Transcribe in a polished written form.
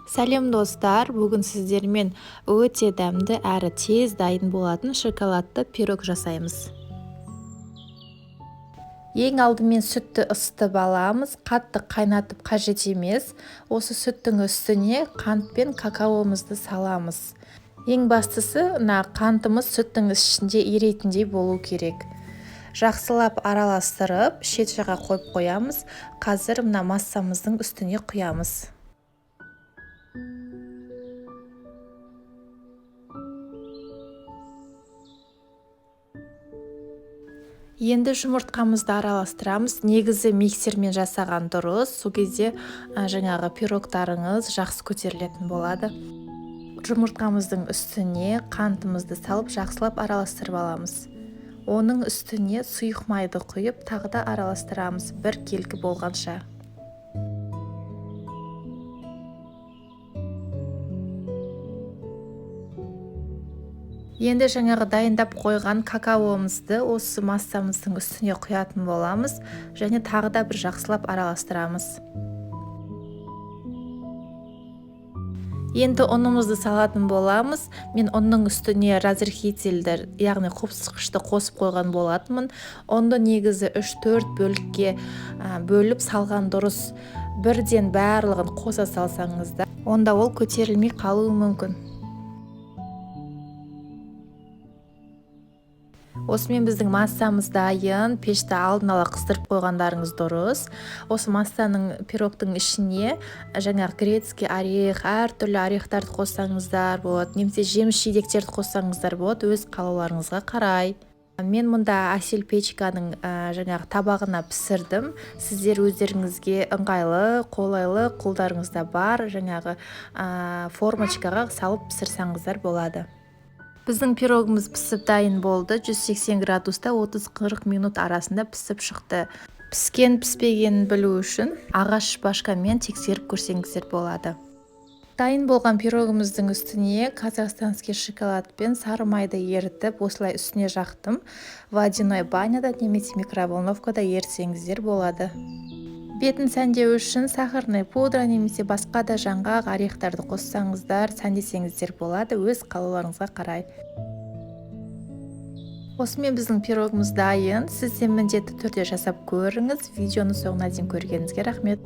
Сәлем достар, бүгін сіздермен өте дәмді әрі тез дайын болатын шоколадты пирог жасаймыз. Ең алдымен сүтті ысытып аламыз, қатты қайнатып қажет емес. Осы сүттің үстіне қант пен какаомызды саламыз. Ең бастысы, қантымыз сүттің ішінде ерейтіндей болу керек. Жақсылап араластырып, шет жаға қойып қоямыз. Қазір массамыздың үстіне құямыз. Енді жұмыртқамызды араластырамыз. Негізі миксермен жасаған дұрыс. Сол кезде жаңағы пирогтарыңыз жақсы көтерілетін болады. Жұмыртқамыздың үстіне қантымызды салып жақсылап араластырып аламыз. Оның үстіне сұйық майды құйып, тағы да араластырамыз бір келкі болғанша. Енді жаңағы дайындап қойған какаомызды осы массамыздың үстіне құятын боламыз және тағы да бір жақсылап араластырамыз. Енді ұнымызды салатын боламыз. Мен ұнның үстіне разрыхительді, яғни қопсытқышты қосып қойған болатынмын. Ұнды негізі 3-4 бөлікке бөліп салған дұрыс. Бірден барлығын қоса салсаңызда, онда ол көтерілмей қалуы мүмкін. Осымен біздің массамыз дайын, пешті алдын ала қыздырып қойғандарыңыз дұрыс. Осы массаның пирогтың ішіне жаңағы грецкий орех, әртүрлі орехтарды қоссаңыздар болады, немесе жеміс жидектерді қоссаңыздар болады, өз қалауларыңызға қарай. Мен мұнда асел печканың жаңағы табағына пісірдім. Сіздер өздеріңізге ыңғайлы, қолайлы қолдарыңызда бар жаңағы формочкаға салып пісірсеңіздер болады. Біздің пирогымыз пісіп дайын болды. 180 градуста 30-40 минут арасында пісіп шықты. Піскен піспегенін білу үшін ағаш шпажкамен тексеріп көрсеңіздер болады. Дайын болған пирогымыздың үстіне казахстанский шоколад пен сары майды ерітіп, осылай үстіне жақтым. Водяной баняда немесе микроволновкада ерітсеңіздер болады. Бетін сәндеу үшін сахарный пудра немесе басқа да жаңғақ орехтарды қоссаңыздар, сәндесеңіздер болады, өз қалауларыңызға қарай. Осымен біздің пирогымыз дайын. Сіз де міндетті түрде жасап көріңіз. Видеоны соңына дейін көргеніңізге рахмет.